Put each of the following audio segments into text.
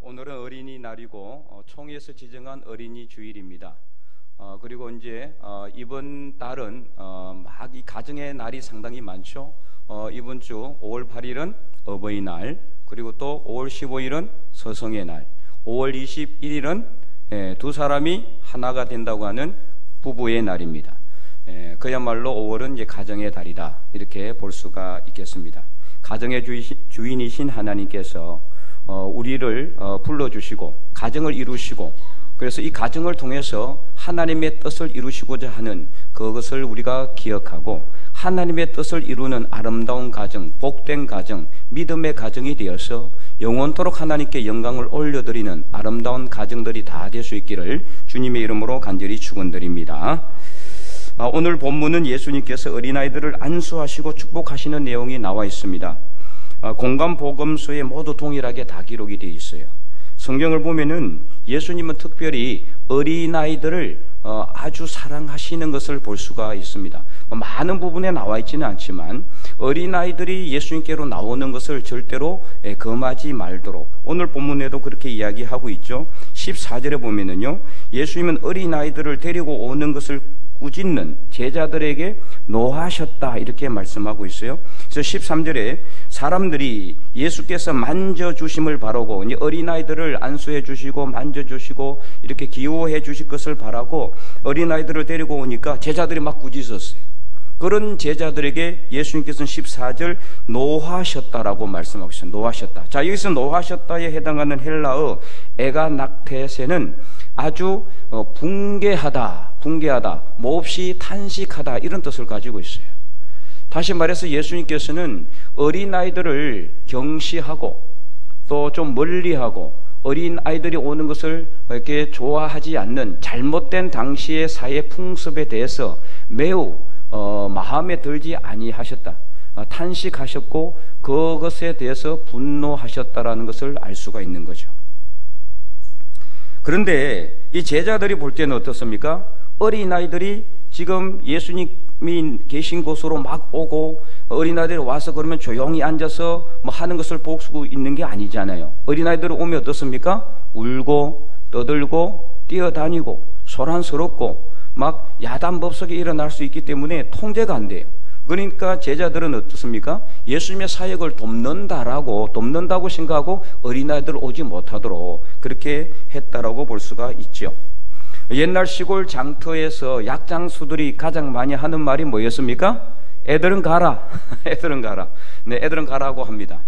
오늘은 어린이날이고 총회에서 지정한 어린이 주일입니다. 그리고 이제 이번 달은 막 이 가정의 날이 상당히 많죠. 이번 주 5월 8일은 어버이날, 그리고 또 5월 15일은 서성의 날, 5월 21일은 두 사람이 하나가 된다고 하는 부부의 날입니다. 그야말로 5월은 이제 가정의 달이다, 이렇게 볼 수가 있겠습니다. 가정의 주인이신 하나님께서 우리를 불러주시고 가정을 이루시고, 그래서 이 가정을 통해서 하나님의 뜻을 이루시고자 하는 그것을 우리가 기억하고, 하나님의 뜻을 이루는 아름다운 가정, 복된 가정, 믿음의 가정이 되어서 영원토록 하나님께 영광을 올려드리는 아름다운 가정들이 다 될 수 있기를 주님의 이름으로 간절히 축원드립니다. 오늘 본문은 예수님께서 어린아이들을 안수하시고 축복하시는 내용이 나와 있습니다. 공관복음서에 모두 동일하게 다 기록이 되어 있어요. 성경을 보면은 예수님은 특별히 어린아이들을 아주 사랑하시는 것을 볼 수가 있습니다. 많은 부분에 나와 있지는 않지만 어린아이들이 예수님께로 나오는 것을 절대로 금하지 말도록 오늘 본문에도 그렇게 이야기하고 있죠. 14절에 보면은요, 예수님은 어린아이들을 데리고 오는 것을 꾸짖는 제자들에게 노하셨다, 이렇게 말씀하고 있어요. 그래서 13절에 사람들이 예수께서 만져주심을 바라고, 이제 어린아이들을 안수해 주시고 만져주시고 이렇게 기호해 주실 것을 바라고 어린아이들을 데리고 오니까 제자들이 막 꾸짖었어요. 그런 제자들에게 예수님께서는 14절 노하셨다라고 말씀하고 있어요. 노하셨다. 자, 여기서 노하셨다에 해당하는 헬라어 에가낙테세는 아주 붕괴하다, 몹시 탄식하다, 이런 뜻을 가지고 있어요. 다시 말해서 예수님께서는 어린아이들을 경시하고 또 좀 멀리하고 어린아이들이 오는 것을 이렇게 좋아하지 않는 잘못된 당시의 사회 풍습에 대해서 매우 마음에 들지 아니하셨다, 탄식하셨고 그것에 대해서 분노하셨다라는 것을 알 수가 있는 거죠. 그런데 이 제자들이 볼 때는 어떻습니까? 어린아이들이 지금 예수님이 계신 곳으로 막 오고 어린아이들이 와서 그러면 조용히 앉아서 뭐 하는 것을 보고 있는 게 아니잖아요. 어린아이들이 오면 어떻습니까? 울고 떠들고 뛰어다니고 소란스럽고 막 야단법석이 일어날 수 있기 때문에 통제가 안 돼요. 그러니까 제자들은 어떻습니까? 예수님의 사역을 돕는다고 생각하고 어린아이들 오지 못하도록 그렇게 했다라고 볼 수가 있죠. 옛날 시골 장터에서 약장수들이 가장 많이 하는 말이 뭐였습니까? 애들은 가라. 애들은 가라. 네, 애들은 가라고 합니다.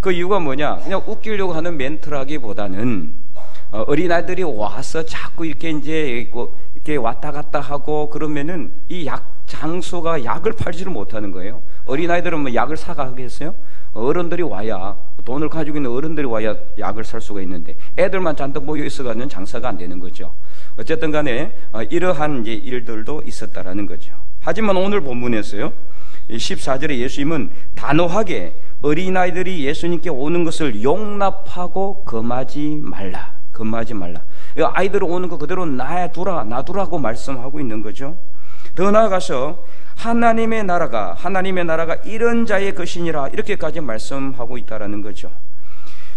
그 이유가 뭐냐? 그냥 웃기려고 하는 멘트라기보다는 어린아이들이 와서 자꾸 이렇게 이제 이렇게 왔다 갔다 하고 그러면은 이 장소가 약을 팔지를 못하는 거예요. 어린아이들은 뭐 약을 사가겠어요? 어른들이 와야, 돈을 가지고 있는 어른들이 와야 약을 살 수가 있는데 애들만 잔뜩 모여 있어가는 장사가 안 되는 거죠. 어쨌든 간에 이러한 이제 일들도 있었다라는 거죠. 하지만 오늘 본문에서요, 14절에 예수님은 단호하게 어린아이들이 예수님께 오는 것을 용납하고 금하지 말라. 아이들 오는 거 그대로 놔두라고 말씀하고 있는 거죠. 더 나아가서 하나님의 나라가 이런 자의 것이니라, 이렇게까지 말씀하고 있다라는 거죠.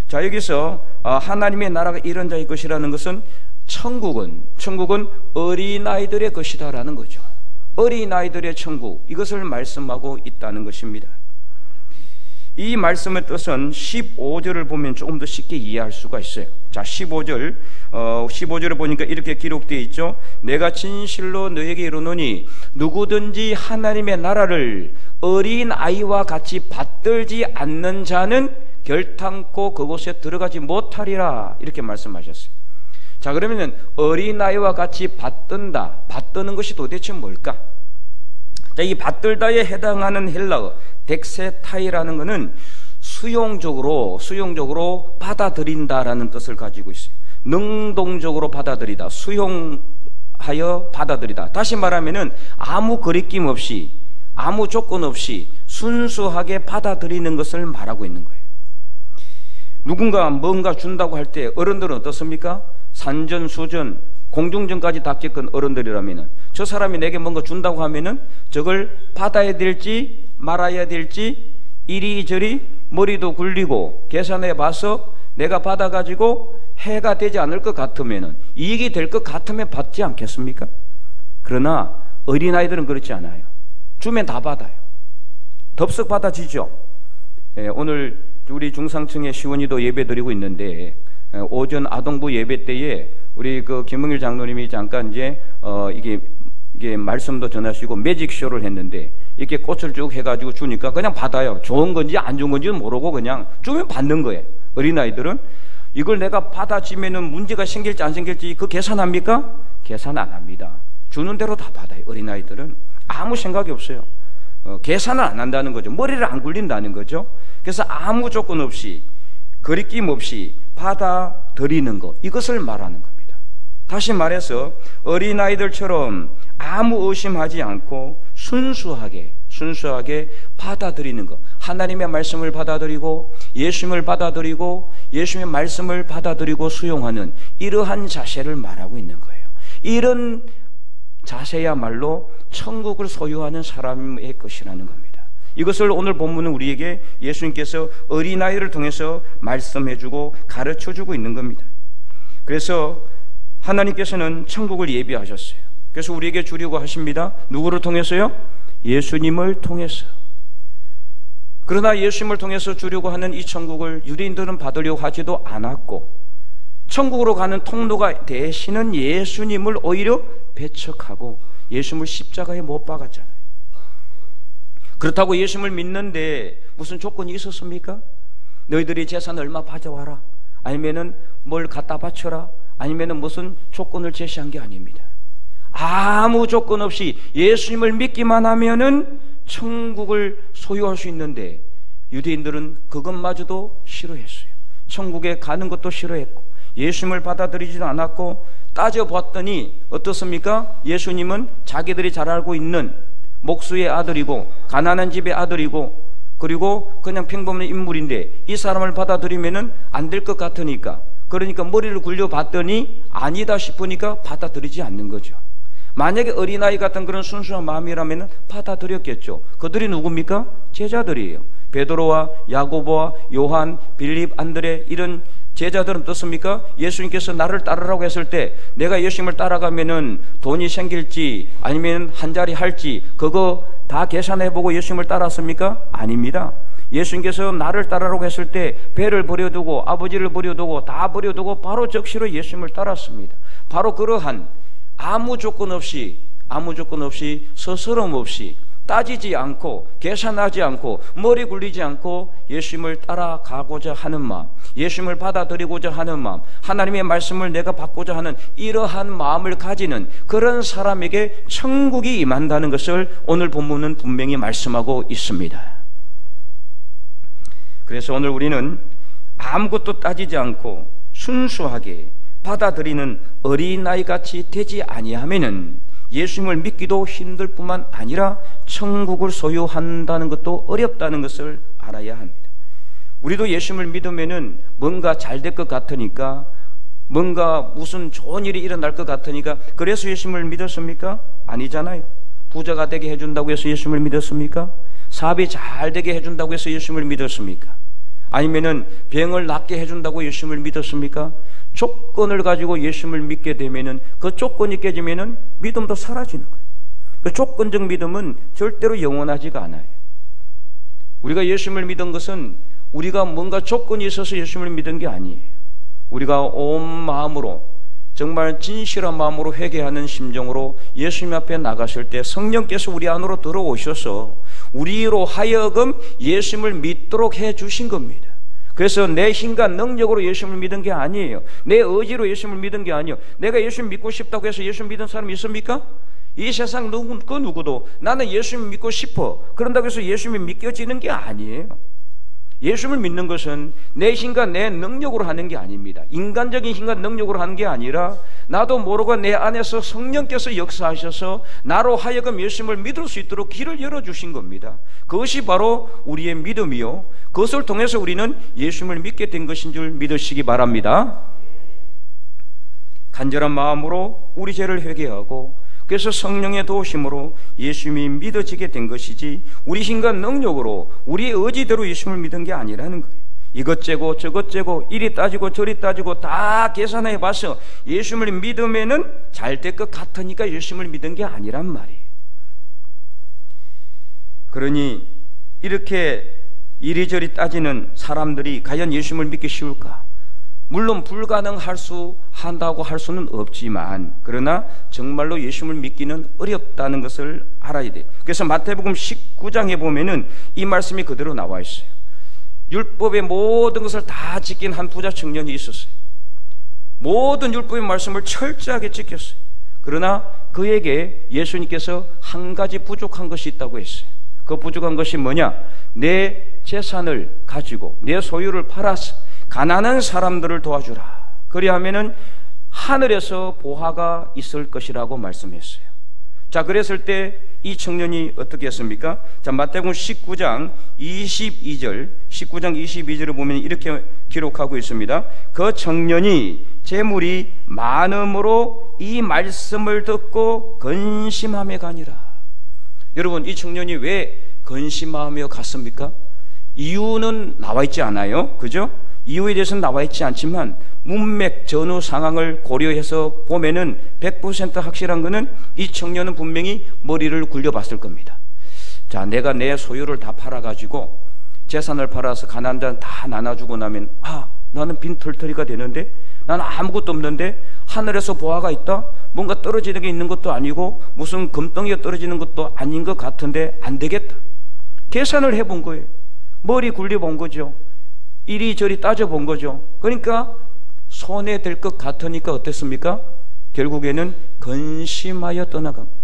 자, 여기서 하나님의 나라가 이런 자의 것이라는 것은 천국은 어린아이들의 것이다라는 거죠. 어린아이들의 천국, 이것을 말씀하고 있다는 것입니다. 이 말씀의 뜻은 15절을 보면 조금 더 쉽게 이해할 수가 있어요. 자, 15절을 보니까 이렇게 기록되어 있죠. 내가 진실로 너에게 이르노니 누구든지 하나님의 나라를 어린아이와 같이 받들지 않는 자는 결탄코 그곳에 들어가지 못하리라, 이렇게 말씀하셨어요. 자, 그러면 어린아이와 같이 받드는 것이 도대체 뭘까? 자, 이 받들다에 해당하는 헬라어 덱세타이라는 것은 수용적으로 받아들인다라는 뜻을 가지고 있어요. 능동적으로 받아들이다, 수용하여 받아들이다. 다시 말하면은 아무 거리낌 없이, 아무 조건 없이 순수하게 받아들이는 것을 말하고 있는 거예요. 누군가 뭔가 준다고 할 때 어른들은 어떻습니까? 산전수전, 공중전까지 다 겪은 어른들이라면은 저 사람이 내게 뭔가 준다고 하면은 저걸 받아야 될지 말아야 될지 이리저리 머리도 굴리고 계산해 봐서 내가 받아가지고 해가 되지 않을 것 같으면, 이익이 될 것 같으면 받지 않겠습니까? 그러나 어린아이들은 그렇지 않아요. 주면 다 받아요. 덥석 받아지죠. 오늘 우리 중상층의 시원이도 예배 드리고 있는데, 오전 아동부 예배 때에 우리 그 김흥일 장로님이 잠깐 이제 이게 말씀도 전하시고 매직쇼를 했는데, 이렇게 꽃을 쭉 해가지고 주니까 그냥 받아요. 좋은 건지 안 좋은 건지는 모르고 그냥 주면 받는 거예요. 어린아이들은 이걸 내가 받아지면은 문제가 생길지 안 생길지 그 계산합니까? 계산 안 합니다. 주는 대로 다 받아요. 어린아이들은 아무 생각이 없어요. 계산을 안 한다는 거죠. 머리를 안 굴린다는 거죠. 그래서 아무 조건 없이, 거리낌 없이 받아들이는 것, 이것을 말하는 겁니다. 다시 말해서 어린아이들처럼 아무 의심하지 않고 순수하게 받아들이는 것, 하나님의 말씀을 받아들이고 예수님을 받아들이고 예수님의 말씀을 받아들이고 수용하는 이러한 자세를 말하고 있는 거예요. 이런 자세야말로 천국을 소유하는 사람의 것이라는 겁니다. 이것을 오늘 본문은 우리에게 예수님께서 어린아이를 통해서 말씀해주고 가르쳐주고 있는 겁니다. 그래서 하나님께서는 천국을 예비하셨어요. 그래서 우리에게 주려고 하십니다. 누구를 통해서요? 예수님을 통해서. 그러나 예수님을 통해서 주려고 하는 이 천국을 유대인들은 받으려고 하지도 않았고, 천국으로 가는 통로가 되시는 예수님을 오히려 배척하고 예수님을 십자가에 못 박았잖아요. 그렇다고 예수님을 믿는데 무슨 조건이 있었습니까? 너희들이 재산 얼마 가져와라, 아니면은 뭘 갖다 바쳐라, 아니면은 무슨 조건을 제시한 게 아닙니다. 아무 조건 없이 예수님을 믿기만 하면은 천국을 소유할 수 있는데, 유대인들은 그것마저도 싫어했어요. 천국에 가는 것도 싫어했고 예수님을 받아들이지도 않았고, 따져봤더니 어떻습니까? 예수님은 자기들이 잘 알고 있는 목수의 아들이고 가난한 집의 아들이고 그리고 그냥 평범한 인물인데, 이 사람을 받아들이면은 안 될 것 같으니까, 그러니까 머리를 굴려봤더니 아니다 싶으니까 받아들이지 않는 거죠. 만약에 어린아이 같은 그런 순수한 마음이라면 받아들였겠죠. 그들이 누굽니까? 제자들이에요. 베드로와 야고보와 요한, 빌립, 안드레, 이런 제자들은 어떻습니까? 예수님께서 나를 따르라고 했을 때 내가 예수님을 따라가면은 돈이 생길지 아니면 한 자리 할지 그거 다 계산해보고 예수님을 따랐습니까? 아닙니다. 예수님께서 나를 따르라고 했을 때 배를 버려두고 아버지를 버려두고 다 버려두고 바로 적시로 예수님을 따랐습니다. 바로 그러한 아무 조건 없이 서스럼 없이 따지지 않고 계산하지 않고 머리 굴리지 않고 예수님을 따라가고자 하는 마음, 예수님을 받아들이고자 하는 마음, 하나님의 말씀을 내가 받고자 하는 이러한 마음을 가지는 그런 사람에게 천국이 임한다는 것을 오늘 본문은 분명히 말씀하고 있습니다. 그래서 오늘 우리는 아무것도 따지지 않고 순수하게 받아들이는 어린아이같이 되지 아니하면은 예수님을 믿기도 힘들 뿐만 아니라 천국을 소유한다는 것도 어렵다는 것을 알아야 합니다. 우리도 예수님을 믿으면은 뭔가 잘 될 것 같으니까, 뭔가 무슨 좋은 일이 일어날 것 같으니까 그래서 예수님을 믿었습니까? 아니잖아요. 부자가 되게 해준다고 해서 예수님을 믿었습니까? 사업이 잘 되게 해준다고 해서 예수님을 믿었습니까? 아니면은 병을 낫게 해준다고 예수님을 믿었습니까? 조건을 가지고 예수님을 믿게 되면은 그 조건이 깨지면은 믿음도 사라지는 거예요. 그 조건적 믿음은 절대로 영원하지가 않아요. 우리가 예수님을 믿은 것은 우리가 뭔가 조건이 있어서 예수님을 믿은 게 아니에요. 우리가 온 마음으로 정말 진실한 마음으로 회개하는 심정으로 예수님 앞에 나갔을 때 성령께서 우리 안으로 들어오셔서 우리로 하여금 예수님을 믿도록 해 주신 겁니다. 그래서 내 힘과 능력으로 예수님을 믿은 게 아니에요. 내 의지로 예수님을 믿은 게 아니에요. 내가 예수님 믿고 싶다고 해서 예수님 믿은 사람이 있습니까? 이 세상 그 누구도 나는 예수님 믿고 싶어 그런다고 해서 예수님이 믿겨지는 게 아니에요. 예수님을 믿는 것은 내 힘과 내 능력으로 하는 게 아닙니다. 인간적인 힘과 능력으로 하는 게 아니라 나도 모르고 내 안에서 성령께서 역사하셔서 나로 하여금 예수님을 믿을 수 있도록 길을 열어주신 겁니다. 그것이 바로 우리의 믿음이요, 그것을 통해서 우리는 예수님을 믿게 된 것인 줄 믿으시기 바랍니다. 간절한 마음으로 우리 죄를 회개하고 그래서 성령의 도우심으로 예수님이 믿어지게 된 것이지 우리 힘과 능력으로 우리의 의지대로 예수님을 믿은 게 아니라는 거예요. 이것 재고 저것 재고 이리 따지고 저리 따지고 다 계산해 봐서 예수님을 믿으면은 잘 될 것 같으니까 예수님을 믿은 게 아니란 말이에요. 그러니 이렇게 이리저리 따지는 사람들이 과연 예수님을 믿기 쉬울까? 물론 불가능할 수 한다고 할 수는 없지만 그러나 정말로 예수님을 믿기는 어렵다는 것을 알아야 돼요. 그래서 마태복음 19장에 보면은 이 말씀이 그대로 나와 있어요. 율법의 모든 것을 다 지킨 한 부자 청년이 있었어요. 모든 율법의 말씀을 철저하게 지켰어요. 그러나 그에게 예수님께서 한 가지 부족한 것이 있다고 했어요. 그 부족한 것이 뭐냐? 내 재산을 가지고 내 소유를 팔아서 가난한 사람들을 도와주라. 그리하면은 하늘에서 보화가 있을 것이라고 말씀했어요. 자, 그랬을 때 이 청년이 어떻게 했습니까? 자, 마태복음 19장 22절을 보면 이렇게 기록하고 있습니다. 그 청년이 재물이 많음으로 이 말씀을 듣고 근심하며 가니라. 여러분, 이 청년이 왜 근심하며 갔습니까? 이유는 나와 있지 않아요. 그죠? 이유에 대해서는 나와 있지 않지만 문맥 전후 상황을 고려해서 보면은 100% 확실한 것은 이 청년은 분명히 머리를 굴려봤을 겁니다. 자, 내가 내 소유를 다 팔아가지고 재산을 팔아서 가난한 자는 다 나눠주고 나면 나는 빈털터리가 되는데, 나는 아무것도 없는데 하늘에서 보화가 있다? 뭔가 떨어지는 게 있는 것도 아니고 무슨 금덩이가 떨어지는 것도 아닌 것 같은데 안 되겠다. 계산을 해본 거예요. 머리 굴려본 거죠. 이리저리 따져본 거죠. 그러니까 손해될 것 같으니까 어땠습니까? 결국에는 근심하여 떠나간 거예요.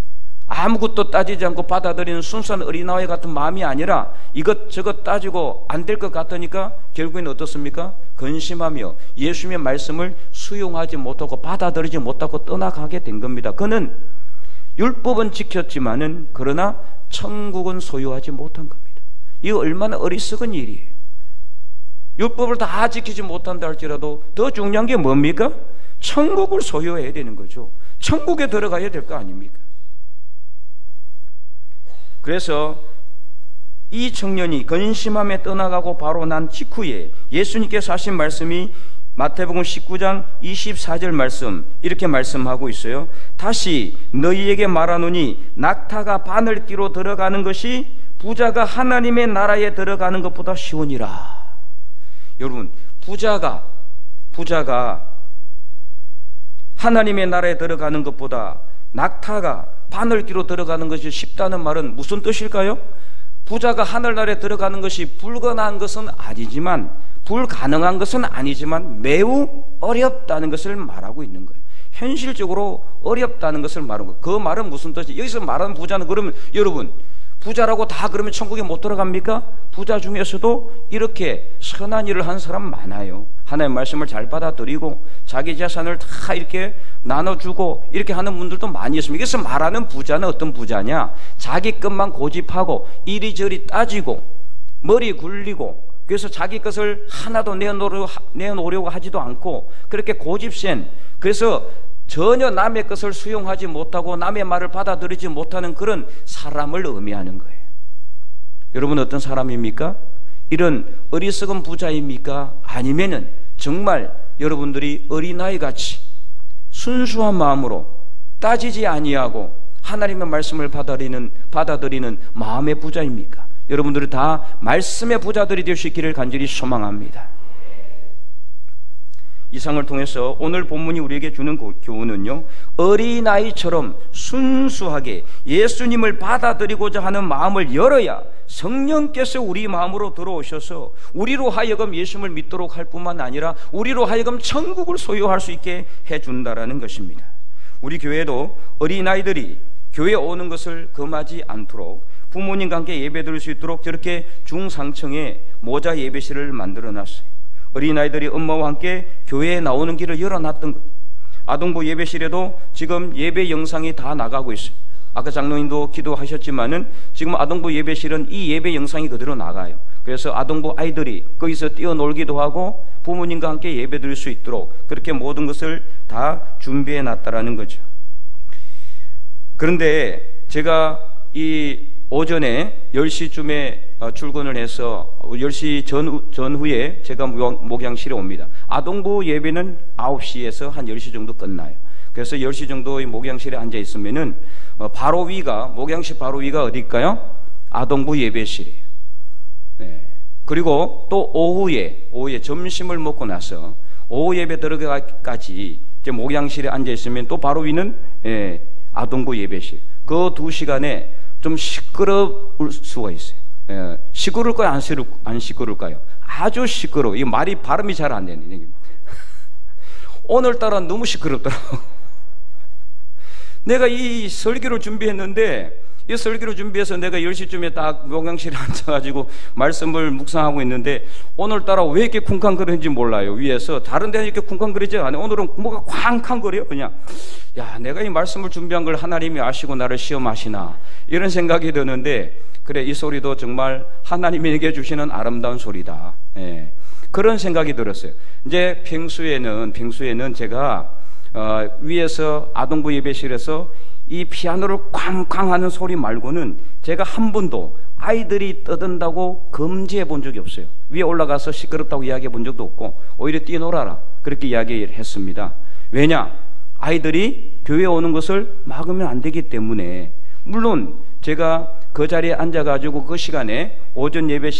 아무것도 따지지 않고 받아들이는 순수한 어린아이 같은 마음이 아니라 이것저것 따지고 안 될 것 같으니까 결국에는 어떻습니까? 근심하며 예수님의 말씀을 수용하지 못하고 받아들이지 못하고 떠나가게 된 겁니다. 그는 율법은 지켰지만은 그러나 천국은 소유하지 못한 겁니다. 이거 얼마나 어리석은 일이에요. 율법을 다 지키지 못한다 할지라도 더 중요한 게 뭡니까? 천국을 소유해야 되는 거죠. 천국에 들어가야 될 거 아닙니까? 그래서 이 청년이 근심함에 떠나가고 바로 난 직후에 예수님께서 하신 말씀이 마태복음 19장 24절 말씀, 이렇게 말씀하고 있어요. 다시 너희에게 말하노니 낙타가 바늘기로 들어가는 것이 부자가 하나님의 나라에 들어가는 것보다 쉬우니라. 여러분, 부자가 하나님의 나라에 들어가는 것보다 낙타가 바늘기로 들어가는 것이 쉽다는 말은 무슨 뜻일까요? 부자가 하늘나라에 들어가는 것이 불가능한 것은 아니지만, 불가능한 것은 아니지만 매우 어렵다는 것을 말하고 있는 거예요. 현실적으로 어렵다는 것을 말하는 거예요. 그 말은 무슨 뜻이에요? 여기서 말하는 부자는, 그러면 여러분, 부자라고 다 그러면 천국에 못 들어갑니까? 부자 중에서도 이렇게 선한 일을 한 사람 많아요. 하나님의 말씀을 잘 받아들이고 자기 재산을 다 이렇게 나눠주고 이렇게 하는 분들도 많이 있습니다. 그래서 말하는 부자는 어떤 부자냐? 자기 것만 고집하고 이리저리 따지고 머리 굴리고, 그래서 자기 것을 하나도 내놓으려고 하지도 않고 그렇게 고집센, 그래서 전혀 남의 것을 수용하지 못하고 남의 말을 받아들이지 못하는 그런 사람을 의미하는 거예요. 여러분, 어떤 사람입니까? 이런 어리석은 부자입니까? 아니면은 정말 여러분들이 어린아이같이 순수한 마음으로 따지지 아니하고 하나님의 말씀을 받아들이는 마음의 부자입니까? 여러분들이 다 말씀의 부자들이 될 수 있기를 간절히 소망합니다. 이상을 통해서 오늘 본문이 우리에게 주는 교훈은요, 어린아이처럼 순수하게 예수님을 받아들이고자 하는 마음을 열어야 성령께서 우리 마음으로 들어오셔서 우리로 하여금 예수님을 믿도록 할 뿐만 아니라 우리로 하여금 천국을 소유할 수 있게 해준다라는 것입니다. 우리 교회도 어린아이들이 교회에 오는 것을 금하지 않도록 부모님과 함께 예배드릴 수 있도록 저렇게 중상층에 모자 예배실을 만들어놨어요. 어린아이들이 엄마와 함께 교회에 나오는 길을 열어놨던 것. 아동부 예배실에도 지금 예배 영상이 다 나가고 있어요. 아까 장로님도 기도하셨지만은 지금 아동부 예배실은 이 예배 영상이 그대로 나가요. 그래서 아동부 아이들이 거기서 뛰어놀기도 하고 부모님과 함께 예배드릴 수 있도록 그렇게 모든 것을 다 준비해 놨다라는 거죠. 그런데 제가 이 오전에 10시쯤에 출근을 해서 10시 전후에 제가 목양실에 옵니다. 아동부 예배는 9시에서 한 10시 정도 끝나요. 그래서 10시 정도의 목양실에 앉아 있으면은 바로 위가, 목양실 바로 위가 어딜까요? 아동부 예배실이에요. 네. 그리고 또 오후에 점심을 먹고 나서 오후 예배 들어가기까지 이제 목양실에 앉아 있으면 또 바로 위는 아동부 예배실. 그 2시간에 좀 시끄러울 수가 있어요. 시끄러울까요? 안 시끄러울까요? 아주 시끄러워. 이 말이 발음이 잘 안 되는 얘기입니다. 오늘따라 너무 시끄럽더라고. 내가 이 설교를 준비했는데, 이 설교를 준비해서 내가 10시쯤에 딱 목양실에 앉아가지고 말씀을 묵상하고 있는데, 오늘따라 왜 이렇게 쿵쾅거리는지 몰라요. 위에서 다른 데는 이렇게 쿵쾅거리지 않아요. 오늘은 뭐가 쾅쾅거려요. 그냥 야, 내가 이 말씀을 준비한 걸 하나님이 아시고 나를 시험하시나, 이런 생각이 드는데, 그래, 이 소리도 정말 하나님에게 주시는 아름다운 소리다. 그런 생각이 들었어요. 이제 평소에는 제가 위에서 아동부 예배실에서 이 피아노를 쾅쾅 하는 소리 말고는 제가 한 번도 아이들이 떠든다고 금지해 본 적이 없어요. 위에 올라가서 시끄럽다고 이야기해 본 적도 없고, 오히려 뛰어놀아라, 그렇게 이야기를 했습니다. 왜냐? 아이들이 교회에 오는 것을 막으면 안 되기 때문에. 물론 제가 그 자리에 앉아가지고 그 시간에 오전 예배에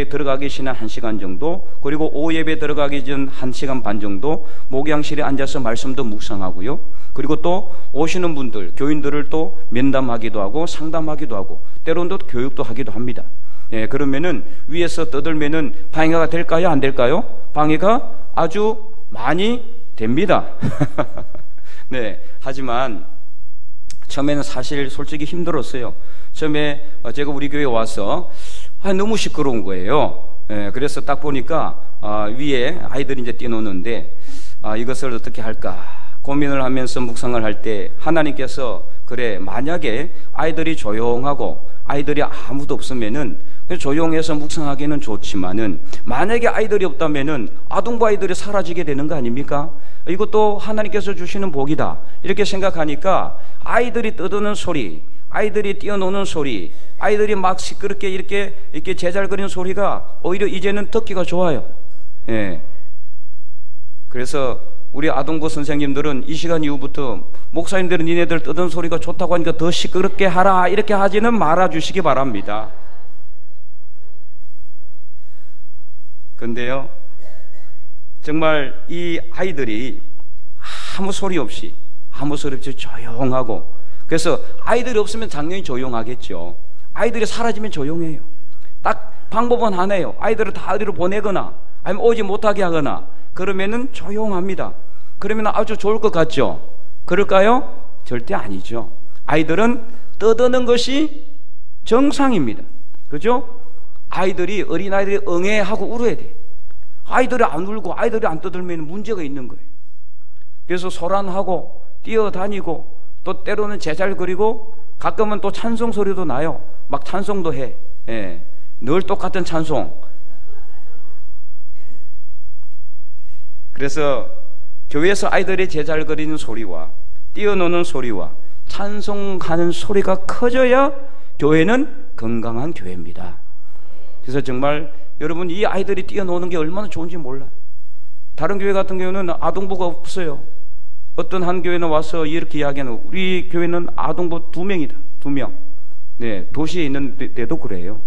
들어가기 전에 1시간 정도, 그리고 오후 예배 들어가기 전 1시간 반 정도 목양실에 앉아서 말씀도 묵상하고요. 그리고 또 오시는 분들, 교인들을 또 면담하기도 하고 상담하기도 하고, 때로는 또 교육도 하기도 합니다. 그러면은 위에서 떠들면은 방해가 될까요? 안 될까요? 방해가 아주 많이 됩니다. 네, 하지만 처음에는 사실 솔직히 힘들었어요. 처음에 제가 우리 교회에 와서 너무 시끄러운 거예요. 그래서 딱 보니까 위에 아이들이 이제 뛰노는데 이것을 어떻게 할까 고민을 하면서 묵상을 할 때 하나님께서, 그래, 만약에 아이들이 조용하고 아이들이 아무도 없으면은 조용해서 묵상하기는 좋지만은, 만약에 아이들이 없다면은 아동부 아이들이 사라지게 되는 거 아닙니까? 이것도 하나님께서 주시는 복이다, 이렇게 생각하니까 아이들이 떠드는 소리, 아이들이 뛰어노는 소리, 아이들이 막 시끄럽게 이렇게 제잘거리는 소리가 오히려 이제는 듣기가 좋아요. 그래서 우리 아동부 선생님들은 이 시간 이후부터 목사님들은 니네들 떠드는 소리가 좋다고 하니까 더 시끄럽게 하라, 이렇게 하지는 말아 주시기 바랍니다. 근데요, 정말 이 아이들이 아무 소리 없이 조용하고, 그래서 아이들이 없으면 당연히 조용하겠죠. 아이들이 사라지면 조용해요. 딱 방법은 하나예요. 아이들을 다 어디로 보내거나 아니면 오지 못하게 하거나, 그러면은 조용합니다. 그러면 아주 좋을 것 같죠? 그럴까요? 절대 아니죠. 아이들은 떠드는 것이 정상입니다. 그죠? 어린아이들이 응애하고 울어야 돼. 아이들이 안 울고 아이들이 안 떠들면 문제가 있는 거예요. 그래서 소란하고 뛰어다니고, 또 때로는 제잘거리고, 가끔은 또 찬송 소리도 나요. 막 찬송도 해. 늘 똑같은 찬송. 그래서 교회에서 아이들이 제잘거리는 소리와 뛰어노는 소리와 찬송하는 소리가 커져야 교회는 건강한 교회입니다. 그래서 정말 여러분, 이 아이들이 뛰어노는 게 얼마나 좋은지 몰라요. 다른 교회 같은 경우는 아동부가 없어요. 어떤 한 교회는 와서 이렇게 이야기하는, 우리 교회는 아동부 2명이다. 2명. 네, 도시에 있는 데도 그래요.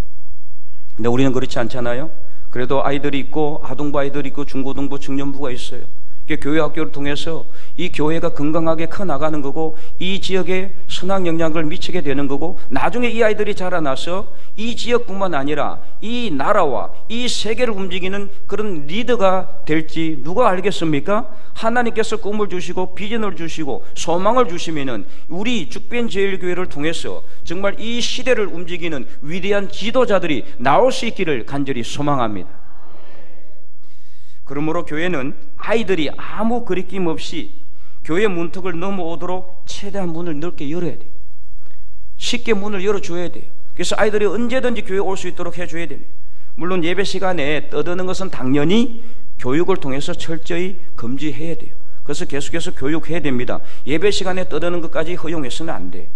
근데 우리는 그렇지 않잖아요. 그래도 아이들이 있고, 아동부 아이들이 있고, 중고등부, 청년부가 있어요. 교회 학교를 통해서 이 교회가 건강하게 커나가는 거고, 이 지역에 선한 영향을 미치게 되는 거고, 나중에 이 아이들이 자라나서 이 지역뿐만 아니라 이 나라와 이 세계를 움직이는 그런 리더가 될지 누가 알겠습니까? 하나님께서 꿈을 주시고 비전을 주시고 소망을 주시면은 우리 죽변제일교회를 통해서 정말 이 시대를 움직이는 위대한 지도자들이 나올 수 있기를 간절히 소망합니다. 그러므로 교회는 아이들이 아무 거리낌 없이 교회 문턱을 넘어오도록 최대한 문을 넓게 열어야 돼요. 쉽게 문을 열어줘야 돼요. 그래서 아이들이 언제든지 교회에 올 수 있도록 해줘야 됩니다. 물론 예배 시간에 떠드는 것은 당연히 교육을 통해서 철저히 금지해야 돼요. 그래서 계속해서 교육해야 됩니다. 예배 시간에 떠드는 것까지 허용해서는 안 돼요.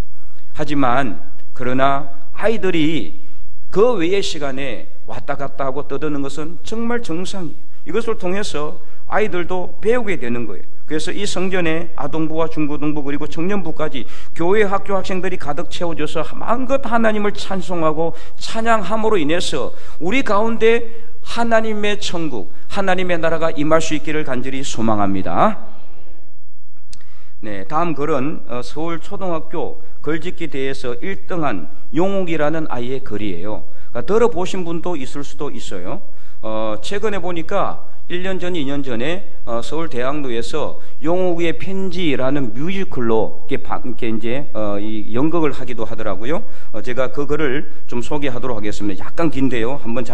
하지만 그러나 아이들이 그 외의 시간에 왔다 갔다 하고 떠드는 것은 정말 정상이에요. 이것을 통해서 아이들도 배우게 되는 거예요. 그래서 이 성전에 아동부와 중고등부 그리고 청년부까지 교회 학교 학생들이 가득 채워져서 마음껏 하나님을 찬송하고 찬양함으로 인해서 우리 가운데 하나님의 천국, 하나님의 나라가 임할 수 있기를 간절히 소망합니다. 네, 다음 글은 서울 초등학교 글짓기 대회에서 1등한 용욱이라는 아이의 글이에요. 그러니까 들어보신 분도 있을 수도 있어요. 최근에 보니까 1년 전, 2년 전에 서울대학로에서 용욱의 편지라는 뮤지컬로 이렇게 이제 이 연극을 하기도 하더라고요. 제가 그 글을 좀 소개하도록 하겠습니다. 약간 긴데요. 한번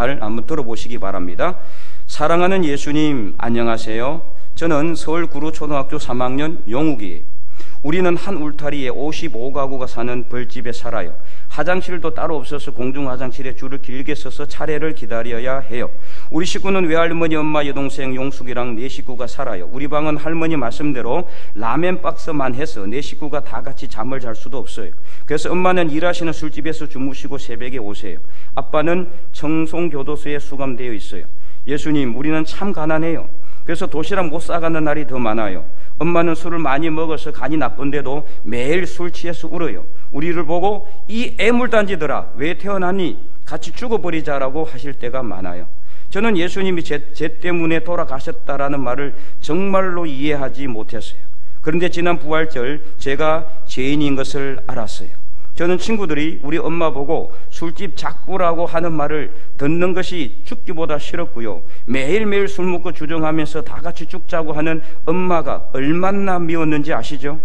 들어보시기 바랍니다. 사랑하는 예수님, 안녕하세요. 저는 서울 구루초등학교 3학년 용욱이에요. 우리는 한 울타리에 55가구가 사는 벌집에 살아요. 화장실도 따로 없어서 공중화장실에 줄을 길게 서서 차례를 기다려야 해요. 우리 식구는 외할머니, 엄마, 여동생, 용숙이랑 4식구가 살아요. 우리 방은 할머니 말씀대로 라면 박스만 해서 4식구가 다 같이 잠을 잘 수도 없어요. 그래서 엄마는 일하시는 술집에서 주무시고 새벽에 오세요. 아빠는 청송교도소에 수감되어 있어요. 예수님, 우리는 참 가난해요. 그래서 도시락 못 싸가는 날이 더 많아요. 엄마는 술을 많이 먹어서 간이 나쁜데도 매일 술 취해서 울어요. 우리를 보고 이 애물단지들아 왜 태어났니? 같이 죽어버리자라고 하실 때가 많아요. 저는 예수님이 제 때문에 돌아가셨다라는 말을 정말로 이해하지 못했어요. 그런데 지난 부활절 제가 죄인인 것을 알았어요. 저는 친구들이 우리 엄마 보고 술집 작부라고 하는 말을 듣는 것이 죽기보다 싫었고요. 매일매일 술 먹고 주정하면서 다 같이 죽자고 하는 엄마가 얼마나 미웠는지 아시죠?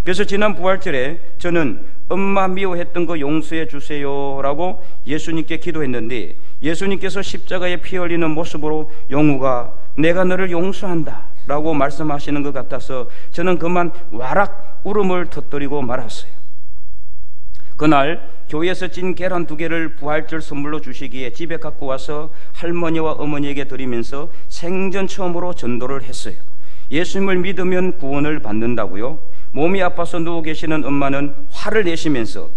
그래서 지난 부활절에 저는 엄마 미워했던 거 용서해 주세요라고 예수님께 기도했는데 예수님께서 십자가에 피 흘리는 모습으로 용우가 내가 너를 용서한다 라고 말씀하시는 것 같아서 저는 그만 와락 울음을 터뜨리고 말았어요. 그날 교회에서 찐 계란 2개를 부활절 선물로 주시기에 집에 갖고 와서 할머니와 어머니에게 드리면서 생전 처음으로 전도를 했어요. 예수님을 믿으면 구원을 받는다고요? 몸이 아파서 누워 계시는 엄마는 화를 내시면서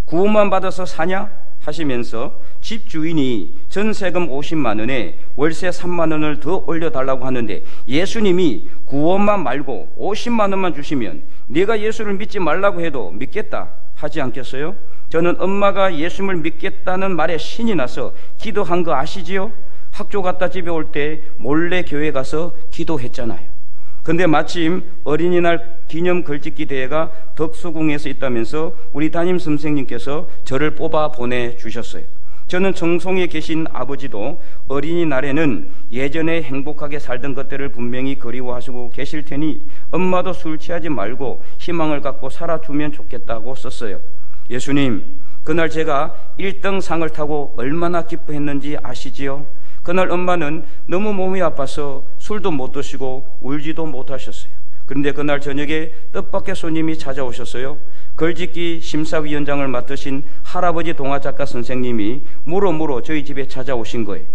구원만 받아서 사냐? 하시면서 집 주인이 전세금 50만 원에 월세 3만 원을 더 올려달라고 하는데 예수님이 구원만 말고 50만 원만 주시면 네가 예수를 믿지 말라고 해도 믿겠다 하지 않겠어요? 저는 엄마가 예수님을 믿겠다는 말에 신이 나서 기도한 거 아시지요? 학교 갔다 집에 올 때 몰래 교회 가서 기도했잖아요. 근데 마침 어린이날 기념 글짓기 대회가 덕수궁에서 있다면서 우리 담임 선생님께서 저를 뽑아 보내주셨어요. 저는 청송에 계신 아버지도 어린이날에는 예전에 행복하게 살던 것들을 분명히 그리워하시고 계실 테니 엄마도 술 취하지 말고 희망을 갖고 살아주면 좋겠다고 썼어요. 예수님, 그날 제가 1등 상을 타고 얼마나 기뻐했는지 아시지요? 그날 엄마는 너무 몸이 아파서 술도 못 드시고 울지도 못하셨어요. 그런데 그날 저녁에 뜻밖의 손님이 찾아오셨어요. 글짓기 심사위원장을 맡으신 할아버지 동화작가 선생님이 물어물어 저희 집에 찾아오신 거예요.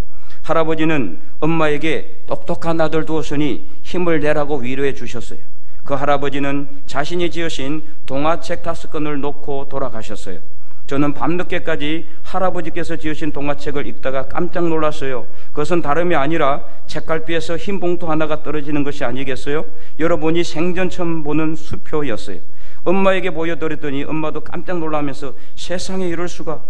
할아버지는 엄마에게 똑똑한 아들 두었으니 힘을 내라고 위로해 주셨어요. 그 할아버지는 자신이 지으신 동화책 5권을 놓고 돌아가셨어요. 저는 밤늦게까지 할아버지께서 지으신 동화책을 읽다가 깜짝 놀랐어요. 그것은 다름이 아니라 책갈피에서 흰 봉투 하나가 떨어지는 것이 아니겠어요? 여러분이 생전 처음 보는 수표였어요. 엄마에게 보여드렸더니 엄마도 깜짝 놀라면서 세상에 이럴 수가,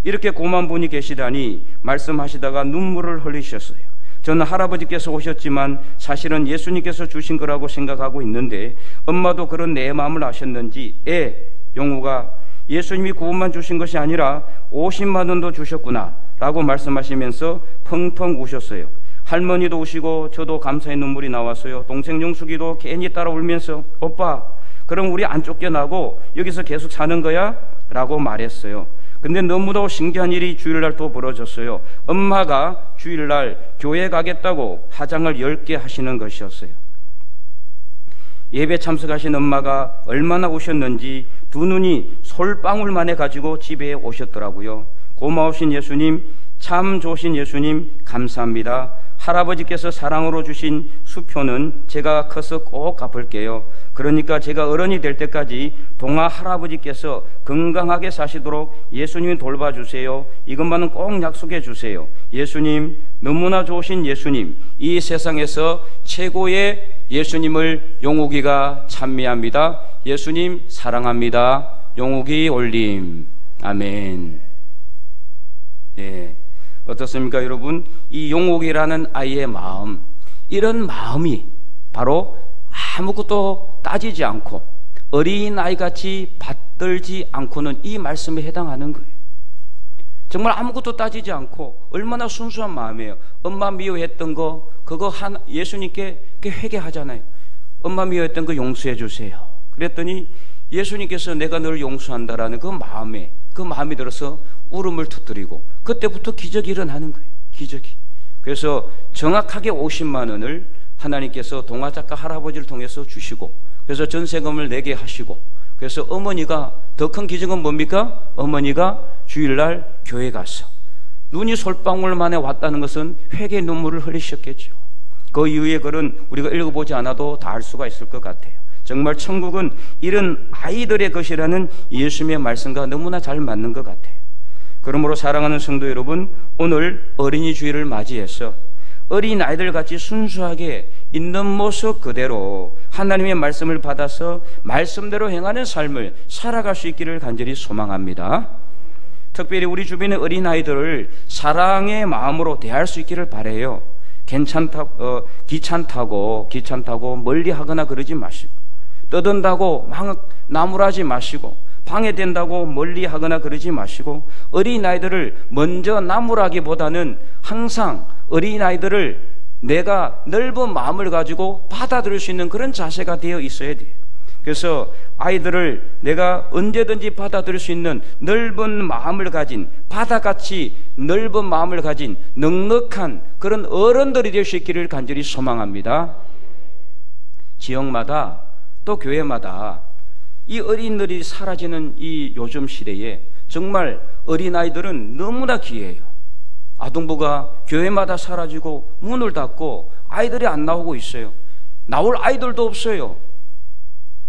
이렇게 고마운 분이 계시다니 말씀하시다가 눈물을 흘리셨어요. 저는 할아버지께서 오셨지만 사실은 예수님께서 주신 거라고 생각하고 있는데 엄마도 그런 내 마음을 아셨는지 용우가 예수님이 구원만 주신 것이 아니라 50만 원도 주셨구나 라고 말씀하시면서 펑펑 우셨어요. 할머니도 우시고 저도 감사의 눈물이 나왔어요. 동생 용숙이도 괜히 따라 울면서 오빠 그럼 우리 안 쫓겨나고 여기서 계속 사는 거야? 라고 말했어요. 근데 너무도 신기한 일이 주일날 또 벌어졌어요. 엄마가 주일날 교회 가겠다고 화장을 10개 하시는 것이었어요. 예배 참석하신 엄마가 얼마나 우셨는지 2눈이 솔방울만 해가지고 집에 오셨더라고요. 고마우신 예수님, 참 좋으신 예수님 감사합니다. 할아버지께서 사랑으로 주신 수표는 제가 커서 꼭 갚을게요. 그러니까 제가 어른이 될 때까지 동아 할아버지께서 건강하게 사시도록 예수님이 돌봐주세요. 이것만은 꼭 약속해 주세요. 예수님, 너무나 좋으신 예수님, 이 세상에서 최고의 예수님을 용욱이가 찬미합니다. 예수님 사랑합니다. 용욱이 올림. 아멘. 네, 어떻습니까 여러분? 이 용욱이라는 아이의 마음, 이런 마음이 바로 아무것도 따지지 않고 어린아이같이 받들지 않고는 이 말씀에 해당하는 거예요. 정말 아무것도 따지지 않고 얼마나 순수한 마음이에요. 엄마 미워했던 거 그거 예수님께 회개하잖아요. 엄마 미워했던 거 용서해 주세요. 그랬더니 예수님께서 내가 너를 용서한다라는 그 마음이 들어서 울음을 터뜨리고 그때부터 기적이 일어나는 거예요. 기적이. 그래서 정확하게 50만 원을 하나님께서 동화작가 할아버지를 통해서 주시고, 그래서 전세금을 내게 하시고, 그래서 어머니가 더 큰 기적은 뭡니까? 어머니가 주일날 교회 가서 눈이 솔방울 만에 왔다는 것은 회개의 눈물을 흘리셨겠죠. 그 이후의 글은 우리가 읽어보지 않아도 다 알 수가 있을 것 같아요. 정말 천국은 이런 아이들의 것이라는 예수님의 말씀과 너무나 잘 맞는 것 같아요. 그러므로 사랑하는 성도 여러분, 오늘 어린이 주일을 맞이해서 어린 아이들 같이 순수하게 있는 모습 그대로 하나님의 말씀을 받아서 말씀대로 행하는 삶을 살아갈 수 있기를 간절히 소망합니다. 특별히 우리 주변의 어린 아이들을 사랑의 마음으로 대할 수 있기를 바라요. 귀찮다고 멀리 하거나 그러지 마시고, 떠든다고 막 나무라지 마시고, 방해된다고 멀리 하거나 그러지 마시고, 어린아이들을 먼저 나무라기보다는 항상 어린아이들을 내가 넓은 마음을 가지고 받아들일 수 있는 그런 자세가 되어 있어야 돼요. 그래서 아이들을 내가 언제든지 받아들일 수 있는 넓은 마음을 가진, 바다같이 넓은 마음을 가진 넉넉한 그런 어른들이 될 수 있기를 간절히 소망합니다. 지역마다 또 교회마다 이 어린이들이 사라지는 이 요즘 시대에 정말 어린아이들은 너무나 귀해요. 아동부가 교회마다 사라지고 문을 닫고 아이들이 안 나오고 있어요. 나올 아이들도 없어요.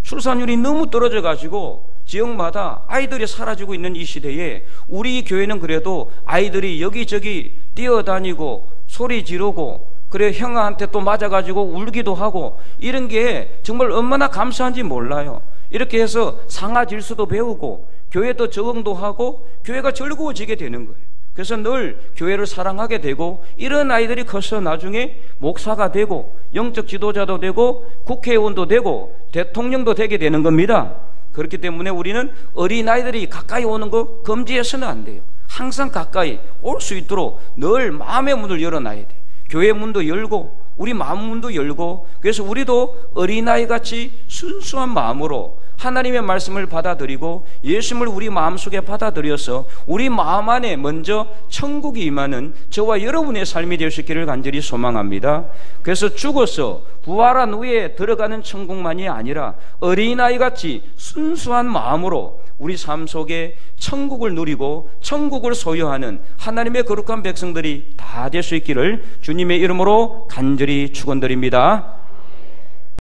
출산율이 너무 떨어져 가지고 지역마다 아이들이 사라지고 있는 이 시대에 우리 교회는 그래도 아이들이 여기저기 뛰어다니고 소리 지르고, 그래 형아한테 또 맞아가지고 울기도 하고, 이런 게 정말 얼마나 감사한지 몰라요. 이렇게 해서 상하 질서도 배우고 교회도 적응도 하고 교회가 즐거워지게 되는 거예요. 그래서 늘 교회를 사랑하게 되고, 이런 아이들이 커서 나중에 목사가 되고 영적 지도자도 되고 국회의원도 되고 대통령도 되게 되는 겁니다. 그렇기 때문에 우리는 어린아이들이 가까이 오는 거 금지해서는 안 돼요. 항상 가까이 올 수 있도록 늘 마음의 문을 열어놔야 돼요. 교회 문도 열고 우리 마음 문도 열고, 그래서 우리도 어린아이같이 순수한 마음으로 하나님의 말씀을 받아들이고 예수님을 우리 마음속에 받아들여서 우리 마음 안에 먼저 천국이 임하는 저와 여러분의 삶이 될 수 있기를 간절히 소망합니다. 그래서 죽어서 부활한 후에 들어가는 천국만이 아니라 어린아이같이 순수한 마음으로 우리 삶 속에 천국을 누리고 천국을 소유하는 하나님의 거룩한 백성들이 다 될 수 있기를 주님의 이름으로 간절히 축원드립니다.